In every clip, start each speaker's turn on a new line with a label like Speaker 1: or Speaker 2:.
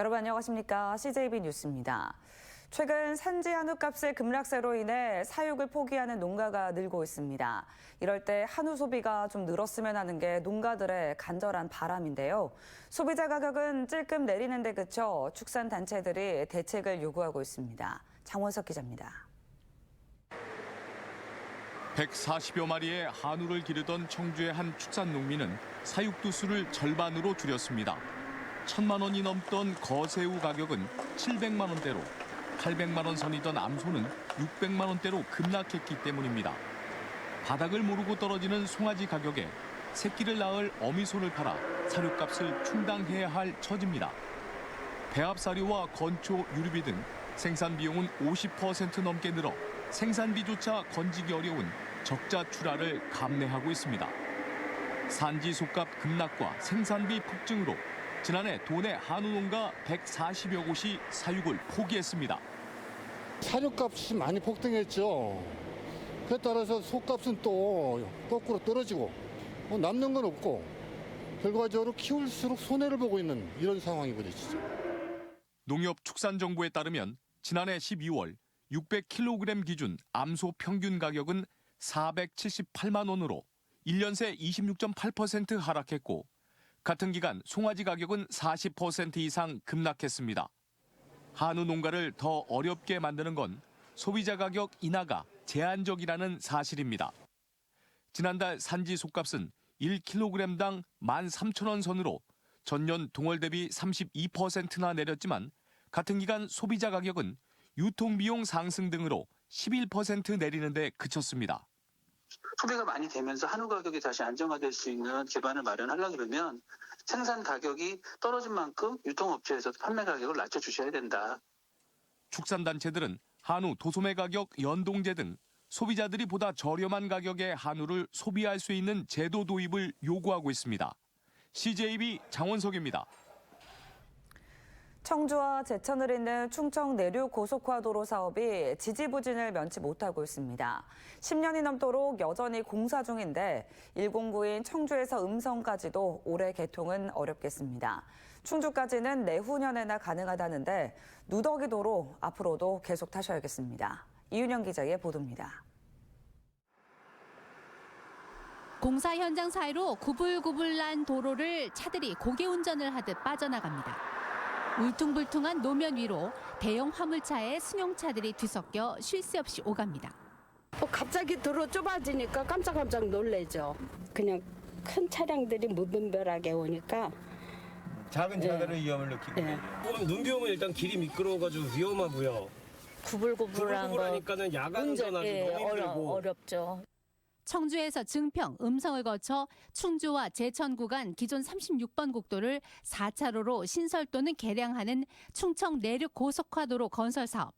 Speaker 1: 여러분 안녕하십니까? CJB 뉴스입니다. 최근 산지 한우 값의 급락세로 인해 사육을 포기하는 농가가 늘고 있습니다. 이럴 때 한우 소비가 좀 늘었으면 하는 게 농가들의 간절한 바람인데요. 소비자 가격은 찔끔 내리는 데 그쳐 축산단체들이 대책을 요구하고 있습니다. 장원석 기자입니다.
Speaker 2: 140여 마리의 한우를 기르던 청주의 한 축산농민은 사육두수를 절반으로 줄였습니다. 1,000만 원이 넘던 거새우 가격은 700만 원대로, 800만 원 선이던 암소는 600만 원대로 급락했기 때문입니다. 바닥을 모르고 떨어지는 송아지 가격에 새끼를 낳을 어미소를 팔아 사료값을 충당해야 할 처지입니다. 배합사료와 건초, 유류비 등 생산 비용은 50% 넘게 늘어 생산비조차 건지기 어려운 적자 출하를 감내하고 있습니다. 산지 속값 급락과 생산비 폭증으로 지난해 도내 한우 농가 140여 곳이 사육을 포기했습니다.
Speaker 3: 사료값이 많이 폭등했죠. 그에 따라서 소값은 또 거꾸로 떨어지고 남는 건 없고 결과적으로 키울수록 손해를 보고 있는 이런 상황이거든요. 진짜.
Speaker 2: 농협축산정보에 따르면 지난해 12월 600kg 기준 암소 평균 가격은 478만 원으로 1년 새 26.8% 하락했고 같은 기간 송아지 가격은 40% 이상 급락했습니다. 한우 농가를 더 어렵게 만드는 건 소비자 가격 인하가 제한적이라는 사실입니다. 지난달 산지 속값은 1kg당 13,000원 선으로 전년 동월 대비 32%나 내렸지만 같은 기간 소비자 가격은 유통비용 상승 등으로 11% 내리는 데 그쳤습니다.
Speaker 4: 소비가 많이 되면서 한우 가격이 다시 안정화될 수 있는 기반을 마련하려고 그러면 생산 가격이 떨어진 만큼 유통업체에서 판매 가격을 낮춰주셔야 된다.
Speaker 2: 축산단체들은 한우 도소매 가격 연동제 등 소비자들이 보다 저렴한 가격의 한우를 소비할 수 있는 제도 도입을 요구하고 있습니다. CJB 장원석입니다.
Speaker 1: 청주와 제천을 잇는 충청 내륙 고속화도로 사업이 지지부진을 면치 못하고 있습니다. 10년이 넘도록 여전히 공사 중인데 109인 청주에서 음성까지도 올해 개통은 어렵겠습니다. 충주까지는 내후년에나 가능하다는데 누더기도로 앞으로도 계속 타셔야겠습니다. 이윤영 기자의 보도입니다.
Speaker 5: 공사 현장 사이로 구불구불난 도로를 차들이 고개 운전을 하듯 빠져나갑니다. 울퉁불퉁한 노면 위로 대형 화물차에 승용차들이 뒤섞여 쉴 새 없이 오갑니다.
Speaker 6: 갑자기 도로 좁아지니까 깜짝깜짝 놀래죠. 그냥 큰 차량들이 무분별하게 오니까.
Speaker 7: 작은 차들은 위험을 느끼고.
Speaker 8: 눈비 오면 일단 길이 미끄러워가지고 위험하고요.
Speaker 6: 구불구불한 거
Speaker 8: 하니까는 야간 운전하기 너무 힘들고.
Speaker 6: 어렵죠.
Speaker 5: 청주에서 증평, 음성을 거쳐 충주와 제천 구간 기존 36번 국도를 4차로로 신설 또는 개량하는 충청 내륙 고속화도로 건설 사업.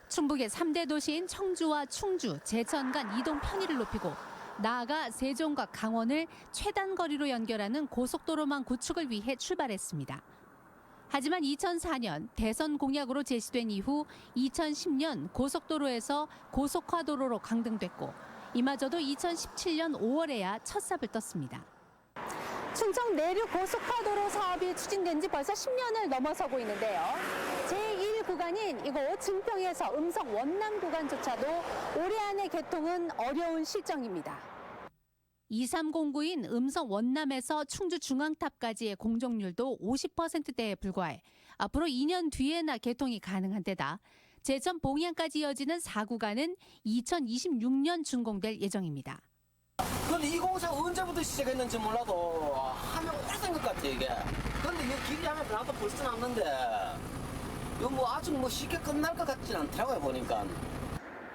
Speaker 5: 충북의 3대 도시인 청주와 충주, 제천 간 이동 편의를 높이고 나아가 세종과 강원을 최단 거리로 연결하는 고속도로망 구축을 위해 출발했습니다. 하지만 2004년 대선 공약으로 제시된 이후 2010년 고속도로에서 고속화도로로 강등됐고 이마저도 2017년 5월에야 첫 삽을 떴습니다.
Speaker 9: 충청 내륙 고속화도로 사업이 추진된 지 벌써 10년을 넘어서고 있는데요. 제1 구간인 이곳 증평에서 음성 원남 구간조차도 올해 안에 개통은 어려운 실정입니다.
Speaker 5: 2309인 음성 원남에서 충주 중앙탑까지의 공정률도 50%대에 불과해 앞으로 2년 뒤에나 개통이 가능한 데다 제천 봉양까지 이어지는 4구간은 2026년 준공될 예정입니다.
Speaker 10: 근데 이 공사 언제부터 시작했는지 몰라도 하면 오래된 것 같아 이게. 근데 이 길이 하면 나도 벌써 났는데 이거 뭐 아직 뭐 쉽게 끝날 것 같지는 않더라고요 보니까.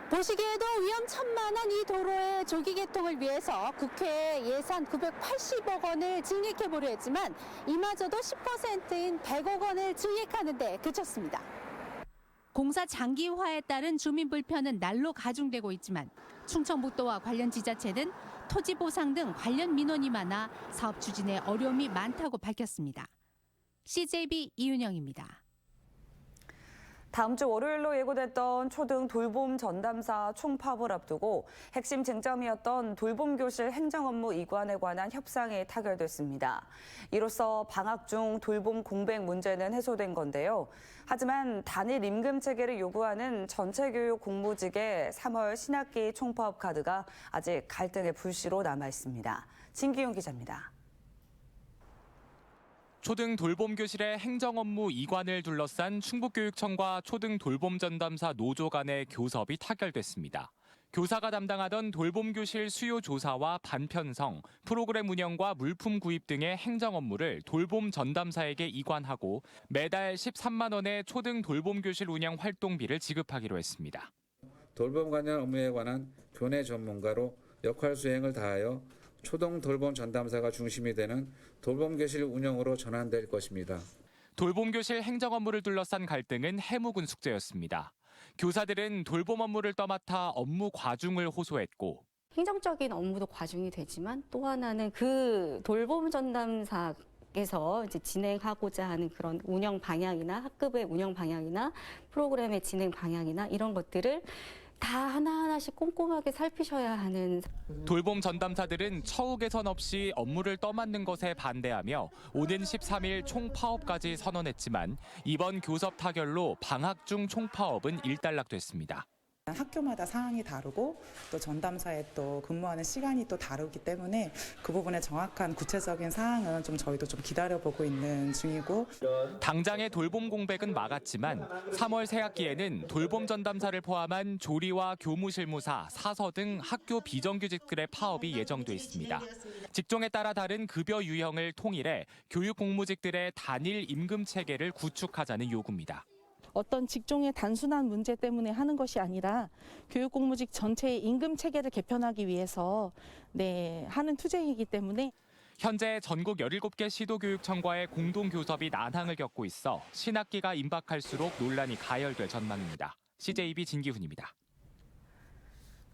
Speaker 9: 보시기에도 위험천만한 이 도로의 조기 개통을 위해서 국회에 예산 980억 원을 증액해보려 했지만 이마저도 10%인 100억 원을 증액하는 데 그쳤습니다.
Speaker 5: 공사 장기화에 따른 주민 불편은 날로 가중되고 있지만 충청북도와 관련 지자체는 토지 보상 등 관련 민원이 많아 사업 추진에 어려움이 많다고 밝혔습니다. CJB 이윤영입니다.
Speaker 1: 다음 주 월요일로 예고됐던 초등 돌봄 전담사 총파업을 앞두고 핵심 쟁점이었던 돌봄교실 행정업무 이관에 관한 협상이 타결됐습니다. 이로써 방학 중 돌봄 공백 문제는 해소된 건데요. 하지만 단일 임금 체계를 요구하는 전체교육 공무직의 3월 신학기 총파업 카드가 아직 갈등의 불씨로 남아 있습니다. 진기용 기자입니다.
Speaker 2: 초등 돌봄교실의 행정업무 이관을 둘러싼 충북교육청과 초등 돌봄 전담사 노조 간의 교섭이 타결됐습니다. 교사가 담당하던 돌봄교실 수요 조사와 반편성, 프로그램 운영과 물품 구입 등의 행정 업무를 돌봄 전담사에게 이관하고 매달 13만 원의 초등 돌봄교실 운영 활동비를 지급하기로 했습니다.
Speaker 11: 돌봄 관련 업무에 관한 교내 전문가로 역할 수행을 다하여 초등 돌봄 전담사가 중심이 되는 돌봄교실 운영으로 전환될 것입니다.
Speaker 2: 돌봄교실 행정 업무를 둘러싼 갈등은 해묵은 숙제였습니다. 교사들은 돌봄 업무를 떠맡아 업무 과중을 호소했고
Speaker 12: 행정적인 업무도 과중이 되지만 또 하나는 그 돌봄 전담사에서 이제 진행하고자 하는 그런 운영 방향이나 학급의 운영 방향이나 프로그램의 진행 방향이나 이런 것들을 다 하나하나씩 꼼꼼하게 살피셔야 하는.
Speaker 2: 돌봄 전담사들은 처우 개선 없이 업무를 떠맡는 것에 반대하며 오는 13일 총파업까지 선언했지만 이번 교섭 타결로 방학 중 총파업은 일단락됐습니다.
Speaker 13: 학교마다 상황이 다르고 또 전담사에 또 근무하는 시간이 또 다르기 때문에 그 부분에 정확한 구체적인 사항은 좀 저희도 좀 기다려보고 있는 중이고.
Speaker 2: 당장의 돌봄 공백은 막았지만 3월 새학기에는 돌봄 전담사를 포함한 조리와 교무실무사, 사서 등 학교 비정규직들의 파업이 예정돼 있습니다. 직종에 따라 다른 급여 유형을 통일해 교육 공무직들의 단일 임금 체계를 구축하자는 요구입니다.
Speaker 14: 어떤 직종의 단순한 문제 때문에 하는 것이 아니라 교육공무직 전체의 임금 체계를 개편하기 위해서 하는 투쟁이기 때문에.
Speaker 2: 현재 전국 17개 시도교육청과의 공동교섭이 난항을 겪고 있어 신학기가 임박할수록 논란이 가열될 전망입니다. CJB 진기훈입니다.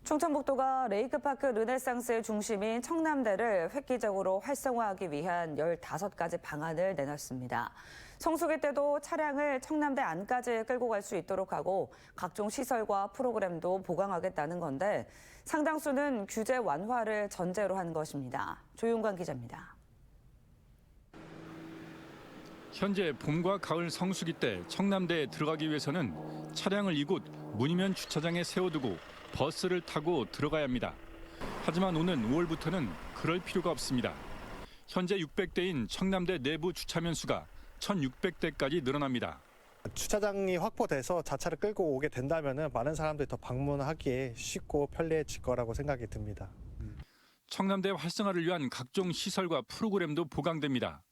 Speaker 1: 충청북도가 레이크파크 르네상스의 중심인 청남대를 획기적으로 활성화하기 위한 15가지 방안을 내놨습니다. 성수기 때도 차량을 청남대 안까지 끌고 갈 수 있도록 하고 각종 시설과 프로그램도 보강하겠다는 건데 상당수는 규제 완화를 전제로 한 것입니다. 조윤관 기자입니다.
Speaker 15: 현재 봄과 가을 성수기 때 청남대에 들어가기 위해서는 차량을 이곳 문이면 주차장에 세워두고 버스를 타고 들어가야 합니다. 하지만 오는 5월부터는 그럴 필요가 없습니다. 현재 600대인 청남대 내부 주차면 수가 1,600대까지 늘어납니다.
Speaker 16: 주차장이 확보돼서 자차를 끌고 오게 된다면 많은 사람들이 더 방문하기에 쉽고 편리해질 거라고 생각이 듭니다.
Speaker 15: 청남대 활성화를 위한 각종 시설과 프로그램도 보강됩니다.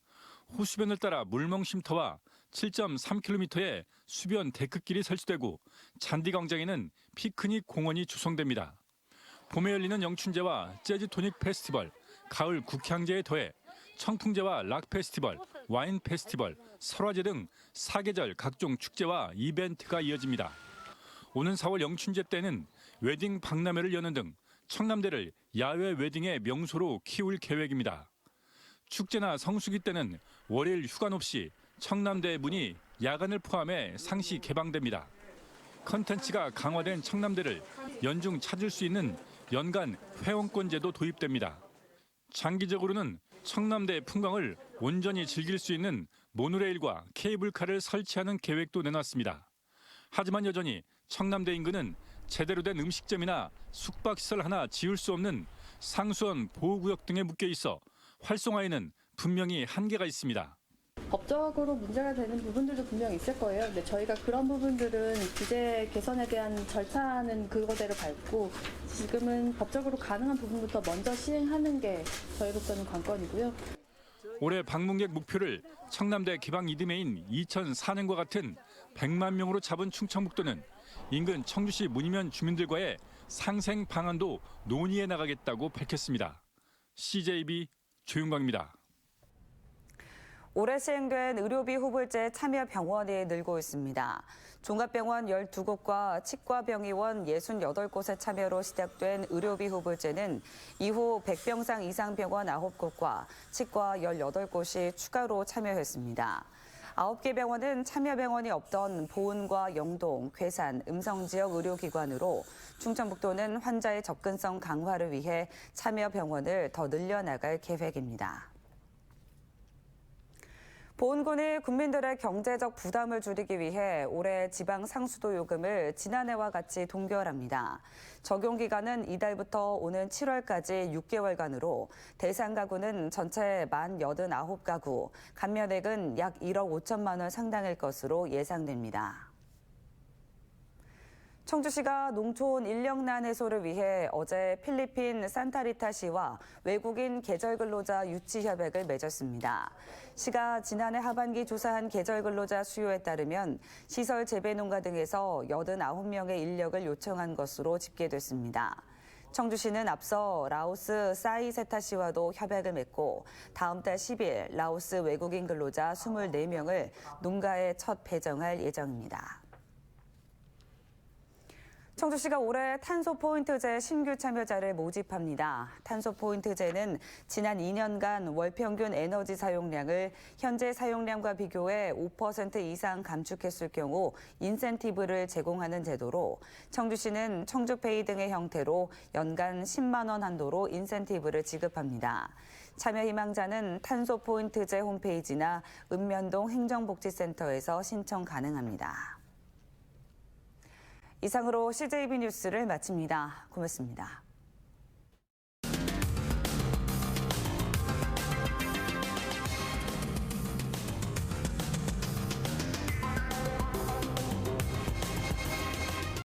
Speaker 15: 호수변을 따라 물멍 쉼터와 7.3km의 수변 데크길이 설치되고 잔디광장에는 피크닉 공원이 조성됩니다. 봄에 열리는 영춘제와 재즈 토닉 페스티벌, 가을 국향제에 더해 청풍제와 락 페스티벌, 와인 페스티벌, 설화제 등 사계절 각종 축제와 이벤트가 이어집니다. 오는 4월 영춘제 때는 웨딩 박람회를 여는 등 청남대를 야외 웨딩의 명소로 키울 계획입니다. 축제나 성수기 때는 월요일 휴관 없이 청남대 문이 야간을 포함해 상시 개방됩니다. 컨텐츠가 강화된 청남대를 연중 찾을 수 있는 연간 회원권제도 도입됩니다. 장기적으로는 청남대의 풍광을 온전히 즐길 수 있는 모노레일과 케이블카를 설치하는 계획도 내놨습니다. 하지만 여전히 청남대 인근은 제대로 된 음식점이나 숙박시설 하나 지을 수 없는 상수원 보호구역 등에 묶여 있어 활성화에는 분명히 한계가 있습니다.
Speaker 17: 법적으로 문제가 되는 부분들도 분명히 있을 거예요. 근데 저희가 그런 부분들은 규제 개선에 대한 절차는 그거대로 밟고 지금은 법적으로 가능한 부분부터 먼저 시행하는 게 저희로서는 관건이고요.
Speaker 15: 올해 방문객 목표를 청남대 개방 이듬해인 2004년과 같은 100만 명으로 잡은 충청북도는 인근 청주시 문이면 주민들과의 상생 방안도 논의해 나가겠다고 밝혔습니다. CJB 조윤광입니다.
Speaker 1: 올해 시행된 의료비 후불제 참여 병원이 늘고 있습니다. 종합병원 12곳과 치과병의원 68곳의 참여로 시작된 의료비 후불제는 이후 100병상 이상 병원 9곳과 치과 18곳이 추가로 참여했습니다. 9개 병원은 참여병원이 없던 보은과 영동, 괴산, 음성지역 의료기관으로 충청북도는 환자의 접근성 강화를 위해 참여병원을 더 늘려나갈 계획입니다. 보은군이 국민들의 경제적 부담을 줄이기 위해 올해 지방 상수도 요금을 지난해와 같이 동결합니다. 적용 기간은 이달부터 오는 7월까지 6개월간으로 대상 가구는 전체 만 89가구, 감면액은 약 1억 5천만 원 상당일 것으로 예상됩니다. 청주시가 농촌 인력난 해소를 위해 어제 필리핀 산타리타시와 외국인 계절근로자 유치 협약을 맺었습니다. 시가 지난해 하반기 조사한 계절근로자 수요에 따르면 시설 재배농가 등에서 89명의 인력을 요청한 것으로 집계됐습니다. 청주시는 앞서 라오스 사이세타시와도 협약을 맺고 다음 달 10일 라오스 외국인 근로자 24명을 농가에 첫 배정할 예정입니다. 청주시가 올해 탄소포인트제 신규 참여자를 모집합니다. 탄소포인트제는 지난 2년간 월평균 에너지 사용량을 현재 사용량과 비교해 5% 이상 감축했을 경우 인센티브를 제공하는 제도로 청주시는 청주페이 등의 형태로 연간 10만 원 한도로 인센티브를 지급합니다. 참여 희망자는 탄소포인트제 홈페이지나 읍면동 행정복지센터에서 신청 가능합니다. 이상으로 CJB 뉴스를 마칩니다. 고맙습니다.